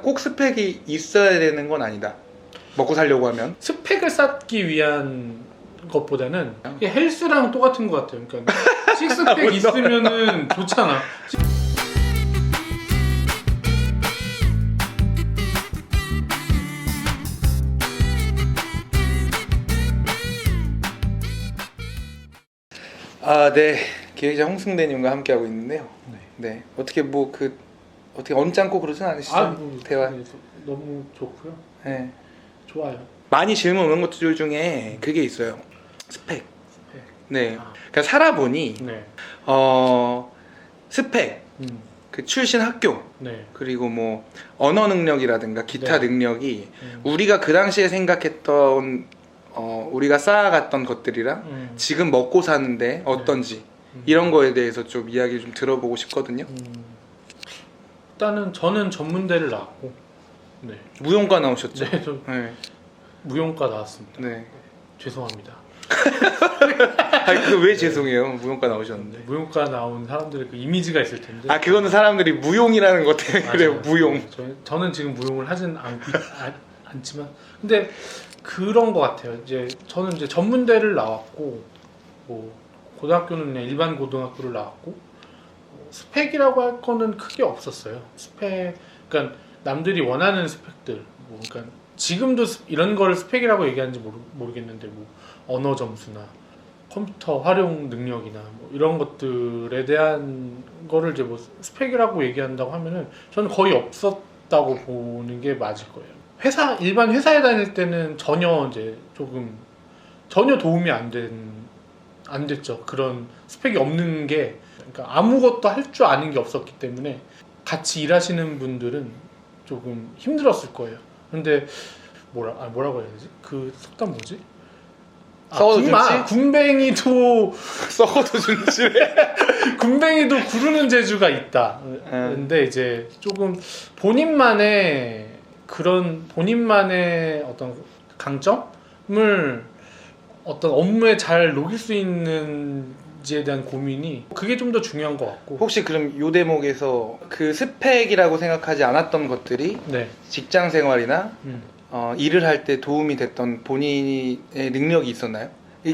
꼭 스펙이 있어야 되는 건 아니다. 먹고 살려고 하면. 스펙을 쌓기 위한 것보다는 이게 헬스랑 똑같은 것 같아요. 그러니까 식스팩 있으면은 좋잖아. 네. 기획자 홍승대님과 함께하고 있는데요. 네. 어떻게 어떻게 언짢고 그러진 않으시죠? 대화. 너무 좋고요. 네. 좋아요. 많이 질문 오는 것들 중에 그게 있어요. 스펙. 네. 그러니까 살아보니 네. 스펙, 그 출신 학교, 네. 그리고 뭐 언어 능력이라든가 기타 네. 능력이 우리가 그 당시에 생각했던 우리가 쌓아갔던 것들이랑 지금 먹고 사는데 어떤지 이런 거에 대해서 좀 이야기를 좀 들어보고 싶거든요. 일단은 저는 전문대를 나왔고, 네. 무용과 나오셨죠? 네, 저 네. 무용과 나왔습니다. 네. 죄송합니다. 아니 그 왜 죄송해요? 무용과 나오셨는데. 무용과 나온 사람들의 그 이미지가 있을 텐데. 아 그거는 사람들이 무용이라는 것 때문에 그래요. 무용. 저는 지금 무용을 하진 않지만, 근데 그런 것 같아요. 이제 저는 이제 전문대를 나왔고, 뭐 고등학교는 그냥 일반 고등학교를 나왔고, 스펙이라고 할 거는 크게 없었어요. 스펙, 그러니까 남들이 원하는 스펙들, 뭐 그러니까 지금도 이런 거를 스펙이라고 얘기하는지 모르겠는데, 뭐 언어 점수나 컴퓨터 활용 능력이나 뭐 이런 것들에 대한 거를 이제 뭐 스펙이라고 얘기한다고 하면은 저는 거의 없었다고 보는 게 맞을 거예요. 일반 회사에 다닐 때는 전혀 도움이 안 됐죠. 그런 스펙이 없는 게, 그러니까 아무것도 할 줄 아는 게 없었기 때문에 같이 일하시는 분들은 조금 힘들었을 거예요. 근데 뭐라고 해야 되지? 그 속담 뭐지? 썩어도 준치? 군뱅이도 썩어도 준치래. 군뱅이도 구르는 재주가 있다. 근데 이제 조금 본인만의 어떤 강점을 어떤 업무에 잘 녹일 수 있는지에 대한 고민이, 그게 좀 더 중요한 것 같고. 혹시 그럼 이 대목에서 그 스펙이라고 생각하지 않았던 것들이 네. 직장 생활이나 일을 할 때 도움이 됐던 본인의 능력이 있었나요?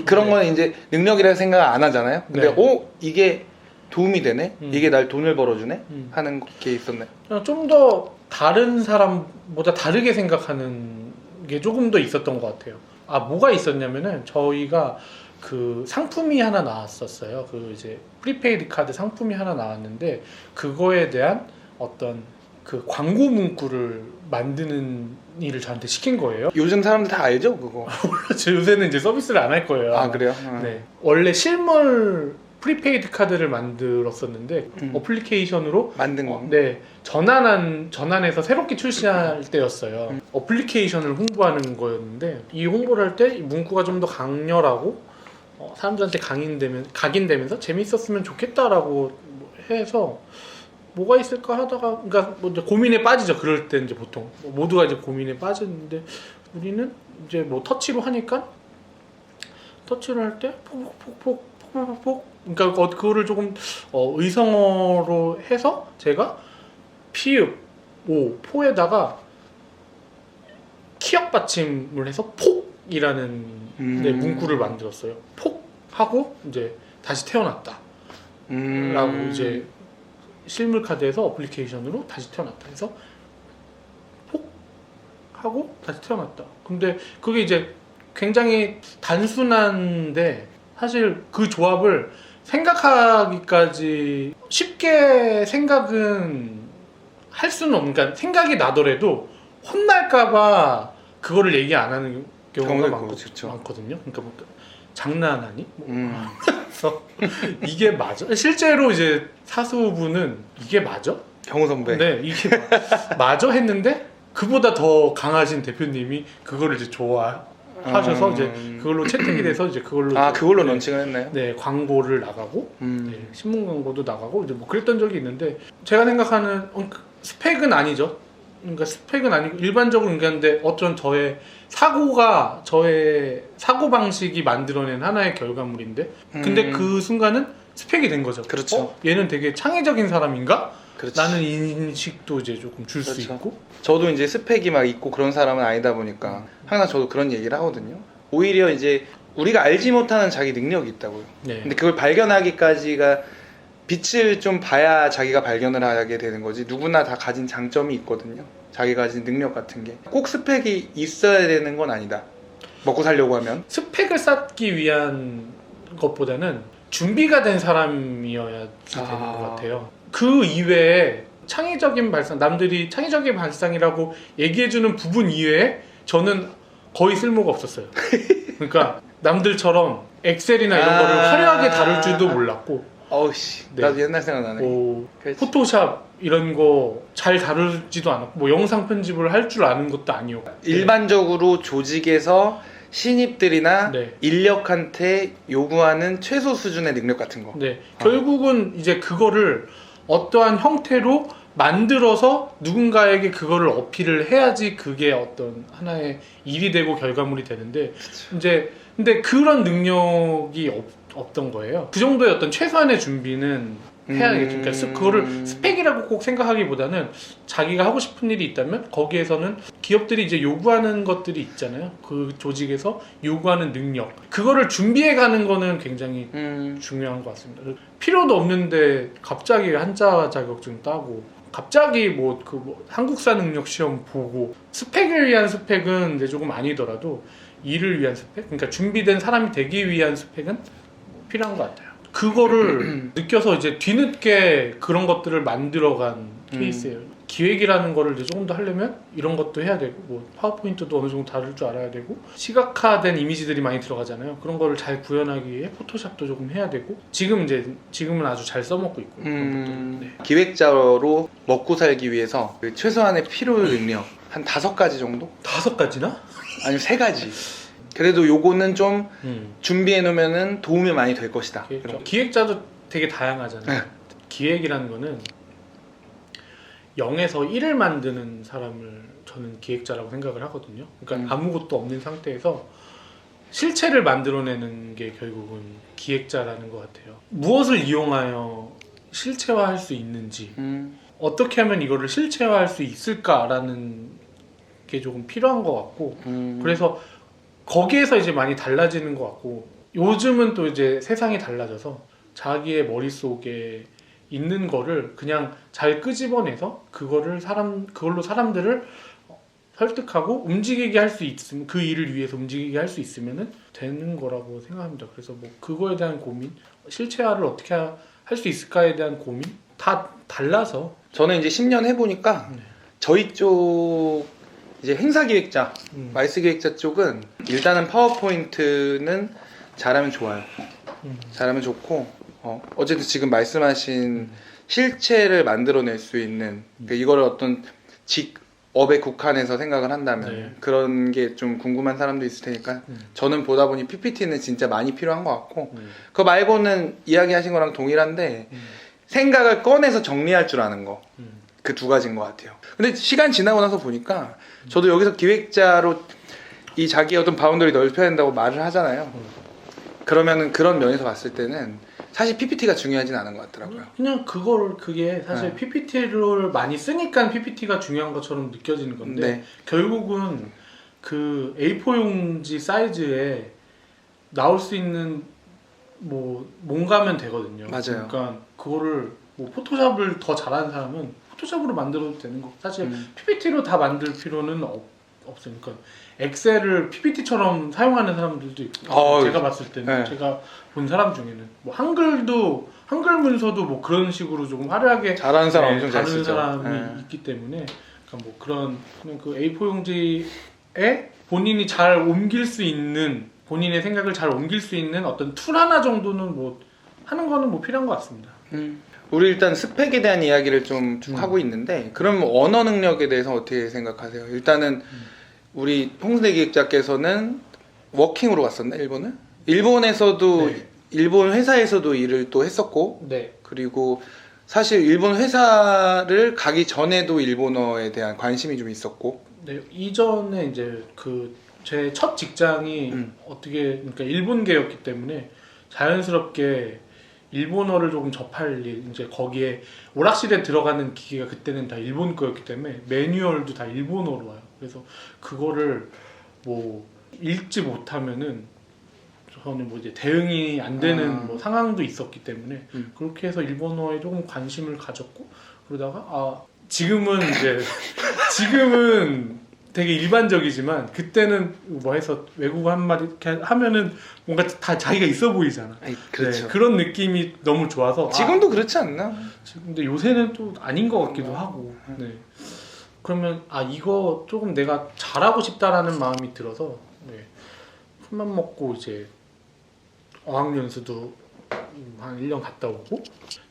그런 네. 거는 이제 능력이라고 생각 안 하잖아요. 근데 네. 이게 도움이 되네? 이게 날 돈을 벌어주네? 하는 게 있었나요? 좀 더 다른 사람보다 다르게 생각하는 게 조금 더 있었던 것 같아요. 뭐가 있었냐면은 저희가 그 상품이 하나 나왔었어요. 그 이제 프리페이드 카드 상품이 하나 나왔는데, 그거에 대한 어떤 그 광고 문구를 만드는 일을 저한테 시킨 거예요. 요즘 사람들 다 알죠? 그거. 요새는 이제 서비스를 안 할 거예요. 아, 그래요? 네. 원래 실물 프리페이드 카드를 만들었었는데 어플리케이션으로 만든 거. 네. 전환해서 새롭게 출시할 때였어요. 어플리케이션을 홍보하는 거였는데, 이 홍보를 할 때 문구가 좀 더 강렬하고 사람들한테 각인되면서 재밌었으면 좋겠다라고 해서 뭐가 있을까 하다가, 그러니까 뭐 이제 고민에 빠지죠. 그럴 때 이제 보통 모두가 이제 고민에 빠지는데, 우리는 이제 뭐 터치로 하니까, 터치를 할 때 폭폭폭폭폭폭, 그러니까 그거를 조금 의성어로 해서 제가 피읍 오 포에다가 키역 받침을 해서 폭이라는 문구를 만들었어요. 폭 하고 이제 다시 태어났다. 라고 이제 실물 카드에서 어플리케이션으로 다시 태어났다 해서 폭 하고 다시 태어났다. 근데 그게 이제 굉장히 단순한데, 사실 그 조합을 생각하기까지 쉽게 생각은 할 수는 없는, 그러니까 생각이 나더라도 혼날까봐 그거를 얘기 안 하는 경우가 많거든요. 그러니까 뭐 장난하니? 그래서 이게 맞아? 실제로 이제 사수분은 이게 맞아? 경호 선배. 네, 이게 맞아 했는데, 그보다 더 강하신 대표님이 그거를 이제 좋아하셔서 이제 그걸로 채택이 돼서 이제 그걸로 런칭을 했나요? 네, 광고를 나가고 네, 신문 광고도 나가고 이제 뭐 그랬던 적이 있는데, 제가 생각하는 스펙은 아니죠. 그러니까 스펙은 아니고 일반적으로 얘기하는데, 어떤 저의 사고 방식이 만들어낸 하나의 결과물인데, 근데 그 순간은 스펙이 된 거죠. 그렇죠. 얘는 되게 창의적인 사람인가? 그렇지. 라는 인식도 이제 조금 줄 수 그렇죠. 있고. 저도 이제 스펙이 막 있고 그런 사람은 아니다 보니까 항상 저도 그런 얘기를 하거든요. 오히려 이제 우리가 알지 못하는 자기 능력이 있다고요. 네. 근데 그걸 발견하기까지가 빛을 좀 봐야 자기가 발견을 하게 되는 거지. 누구나 다 가진 장점이 있거든요. 자기가 가진 능력 같은 게 꼭 스펙이 있어야 되는 건 아니다. 먹고 살려고 하면. 스펙을 쌓기 위한 것보다는 준비가 된 사람이어야 되는 것 같아요. 그 이외에 창의적인 발상, 남들이 창의적인 발상이라고 얘기해주는 부분 이외에 저는 거의 쓸모가 없었어요. 그러니까 남들처럼 엑셀이나 이런 거를 화려하게 다룰 줄도 몰랐고, 어우씨, 네. 나도 옛날 생각나네. 그렇지. 포토샵 이런 거 잘 다루지도 않았고, 뭐 영상 편집을 할 줄 아는 것도 아니었고. 일반적으로 조직에서 신입들이나 네. 인력한테 요구하는 최소 수준의 능력 같은 거. 네, 결국은 이제 그거를 어떠한 형태로 만들어서 누군가에게 그거를 어필을 해야지 그게 어떤 하나의 일이 되고 결과물이 되는데, 이제 근데 그런 능력이 없던 거예요. 그 정도의 어떤 최소한의 준비는 해야겠죠. 그러니까 그거를 스펙이라고 꼭 생각하기보다는 자기가 하고 싶은 일이 있다면 거기에서는 기업들이 이제 요구하는 것들이 있잖아요. 그 조직에서 요구하는 능력, 그거를 준비해 가는 거는 굉장히 중요한 것 같습니다. 필요도 없는데 갑자기 한자 자격증 따고, 갑자기 뭐 한국사 능력 시험 보고, 스펙을 위한 스펙은 이제 조금 아니더라도 일을 위한 스펙, 그러니까 준비된 사람이 되기 위한 스펙은 필요한 것 같아요. 그거를 느껴서 이제 뒤늦게 그런 것들을 만들어간 케이스예요. 기획이라는 거를 이제 조금 더 하려면 이런 것도 해야 되고, 뭐 파워포인트도 어느 정도 다룰 줄 알아야 되고, 시각화된 이미지들이 많이 들어가잖아요. 그런 거를 잘 구현하기 위해 포토샵도 조금 해야 되고, 지금은 아주 잘 써먹고 있고. 그런 것들. 네. 기획자로 먹고 살기 위해서 그 최소한의 필요 능력 한 5가지 정도? 5가지나? 아니면 3가지. 그래도 요거는 좀 준비해 놓으면은 도움이 많이 될 것이다. 기획자도 되게 다양하잖아요. 네. 기획이라는 거는 0에서 1을 만드는 사람을 저는 기획자라고 생각을 하거든요. 그러니까 아무것도 없는 상태에서 실체를 만들어내는 게 결국은 기획자라는 것 같아요. 무엇을 이용하여 실체화할 수 있는지, 어떻게 하면 이거를 실체화할 수 있을까라는 게 조금 필요한 것 같고, 그래서 거기에서 이제 많이 달라지는 것 같고, 요즘은 또 이제 세상이 달라져서 자기의 머릿속에 있는 거를 그냥 잘 끄집어내서 그걸로 사람들을 설득하고 움직이게 할 수 있으면, 그 일을 위해서 움직이게 할 수 있으면은 되는 거라고 생각합니다. 그래서 뭐 그거에 대한 고민, 실체화를 어떻게 할 수 있을까에 대한 고민 다 달라서. 저는 이제 10년 해보니까 저희 쪽 이제 행사 기획자, 마이스 기획자 쪽은 일단은 파워포인트는 잘하면 좋아요. 잘하면 좋고, 어쨌든 지금 말씀하신 실체를 만들어낼 수 있는, 그러니까 이거를 어떤 직업에 국한해서 생각을 한다면 그런 게 좀 궁금한 사람도 있을 테니까 저는 보다 보니 PPT는 진짜 많이 필요한 것 같고, 그거 말고는 이야기하신 거랑 동일한데 생각을 꺼내서 정리할 줄 아는 거, 그 2가지인 것 같아요. 근데 시간 지나고 나서 보니까 저도 여기서 기획자로 이 자기의 어떤 바운더리 넓혀야 된다고 말을 하잖아요. 그러면은 그런 면에서 봤을 때는 사실 PPT가 중요하진 않은 것 같더라고요. 그냥 그게 사실 PPT를 많이 쓰니까 PPT가 중요한 것처럼 느껴지는 건데, 결국은 그 A4 용지 사이즈에 나올 수 있는 뭔가면 되거든요. 맞아요. 그러니까 그거를 포토샵을 더 잘하는 사람은 포토샵으로 만들어도 되는 거. 사실 PPT로 다 만들 필요는 없어요. 그러니까 엑셀을 PPT처럼 사용하는 사람들도 있고, 제가 봤을 때는 제가 본 사람 중에는 한글 문서도 그런 식으로 조금 화려하게 잘하는 사람 엄청 잘 다루는 쓰죠. 사람이 있기 때문에, 그러니까 그냥 그 A4 용지에 본인이 잘 옮길 수 있는, 본인의 생각을 잘 옮길 수 있는 어떤 툴 하나 정도는 하는 거는 필요한 것 같습니다. 우리 일단 스펙에 대한 이야기를 좀 쭉 하고 있는데, 그럼 언어 능력에 대해서 어떻게 생각하세요? 일단은 우리 홍순대 기획자께서는 워킹으로 갔었나, 일본을? 일본에서도 일본 회사에서도 일을 또 했었고, 그리고 사실 일본 회사를 가기 전에도 일본어에 대한 관심이 좀 있었고. 이전에 이제 제 첫 직장이 그러니까 일본계였기 때문에 자연스럽게 일본어를 조금 접할 일, 이제 거기에 오락실에 들어가는 기기가 그때는 다 일본 거였기 때문에 매뉴얼도 다 일본어로 와요. 그래서 그거를 뭐 읽지 못하면은 저는 뭐 이제 대응이 안 되는 뭐 상황도 있었기 때문에 그렇게 해서 일본어에 조금 관심을 가졌고, 그러다가 지금은 되게 일반적이지만 그때는 뭐 해서 외국어 한마디 이렇게 하면은 뭔가 다 자기가 있어 보이잖아. 아니, 그렇죠. 네, 그런 느낌이 너무 좋아서 지금도 그렇지 않나? 근데 요새는 또 아닌 것 같기도 하고. 네. 그러면 이거 조금 내가 잘하고 싶다라는 마음이 들어서 네. 큰맘 먹고 이제 어학연수도 한 1년 갔다 오고,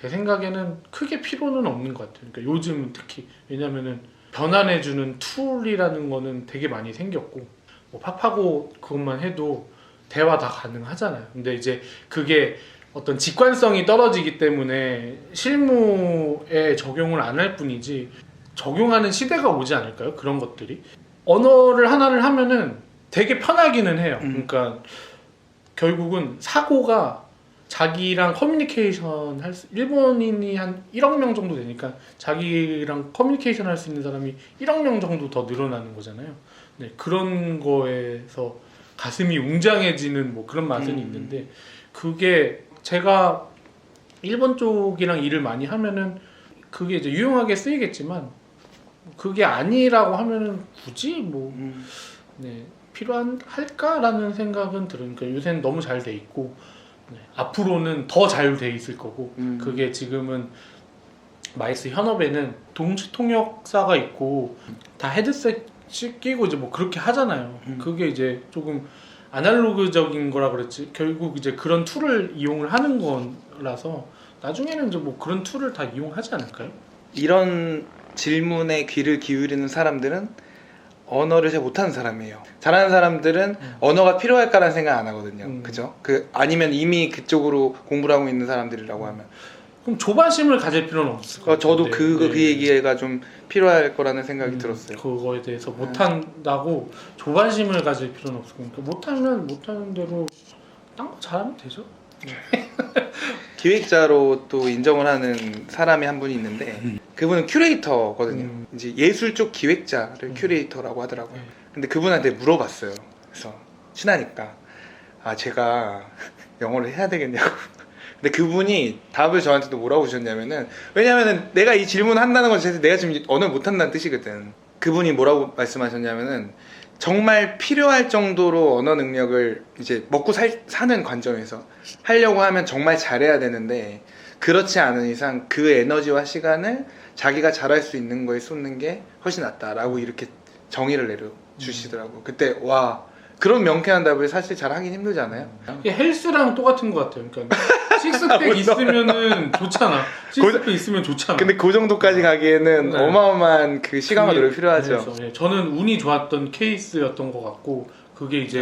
제 생각에는 크게 필요는 없는 것 같아요. 그러니까 요즘은 특히 왜냐면은 변환해주는 툴이라는 거는 되게 많이 생겼고, 뭐 팝하고 그것만 해도 대화 다 가능하잖아요. 근데 이제 그게 어떤 직관성이 떨어지기 때문에 실무에 적용을 안 할 뿐이지 적용하는 시대가 오지 않을까요? 그런 것들이 언어를 하나를 하면은 되게 편하기는 해요. 그러니까 결국은 사고가 자기랑 커뮤니케이션 할 수, 일본인이 한 1억 명 정도 되니까 자기랑 커뮤니케이션 할 수 있는 사람이 1억 명 정도 더 늘어나는 거잖아요. 네, 그런 거에서 가슴이 웅장해지는 뭐 그런 맛은 있는데, 그게 제가 일본 쪽이랑 일을 많이 하면은 그게 이제 유용하게 쓰이겠지만 그게 아니라고 하면은 굳이 뭐 네, 필요할까라는 생각은 들어요. 그러니까 요새는 너무 잘 돼 있고 네, 앞으로는 더 잘 돼 있을 거고, 그게 지금은 마이스 현업에는 동시 통역사가 있고 다 헤드셋 끼고 이제 뭐 그렇게 하잖아요. 그게 이제 조금 아날로그적인 거라 그랬지 결국 이제 그런 툴을 이용을 하는 거라서 나중에는 이제 뭐 그런 툴을 다 이용하지 않을까요? 이런 질문에 귀를 기울이는 사람들은 언어를 잘 못하는 사람이에요. 잘하는 사람들은 언어가 필요할까라는 생각 안 하거든요. 그죠? 아니면 이미 그쪽으로 공부를 하고 있는 사람들이라고 하면. 그럼 조바심을 가질 필요는 없을 것 같아요. 저도 그 얘기가 좀 필요할 거라는 생각이 들었어요. 그거에 대해서 못한다고 조바심을 가질 필요는 없을 거니까 못하면 못하는 대로 딴 거 잘하면 되죠. 기획자로 또 인정을 하는 사람이 한 분이 있는데 그분은 큐레이터거든요. 이제 예술 쪽 기획자를 큐레이터라고 하더라고요. 근데 그분한테 물어봤어요. 그래서 친하니까 제가 영어를 해야 되겠냐고. 근데 그분이 답을 저한테도 뭐라고 주셨냐면은, 왜냐면은 내가 이 질문을 한다는 건 내가 지금 언어를 못한다는 뜻이거든. 그분이 뭐라고 말씀하셨냐면은, 정말 필요할 정도로 언어 능력을 이제 먹고 사는 관점에서 하려고 하면 정말 잘해야 되는데, 그렇지 않은 이상 그 에너지와 시간을 자기가 잘할 수 있는 거에 쏟는 게 훨씬 낫다라고 이렇게 정의를 내려주시더라고. 그때 그런 명쾌한 답을 사실 잘 하긴 힘들잖아요. 이게 헬스랑 똑같은 것 같아요. 그러니까 식스팩 있으면은 좋잖아. 식스팩 있으면 좋잖아. 근데 그 정도까지 가기에는 네. 어마어마한 그 시간과 노력이 필요하죠. 그래서, 네, 저는 운이 좋았던 케이스였던 것 같고, 그게 이제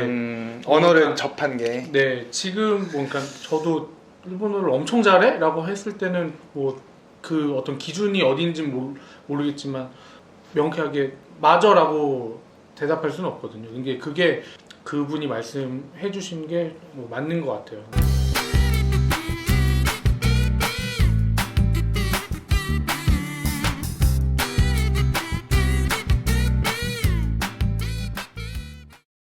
언어를 접한 게. 네, 지금 뭐 그러니까 저도 일본어를 엄청 잘해라고 했을 때는 뭐 그 어떤 기준이 어딘지 모르겠지만 명쾌하게 맞아라고 대답할 수는 없거든요. 근데 그게 그분이 말씀해 주신 게 뭐 맞는 것 같아요.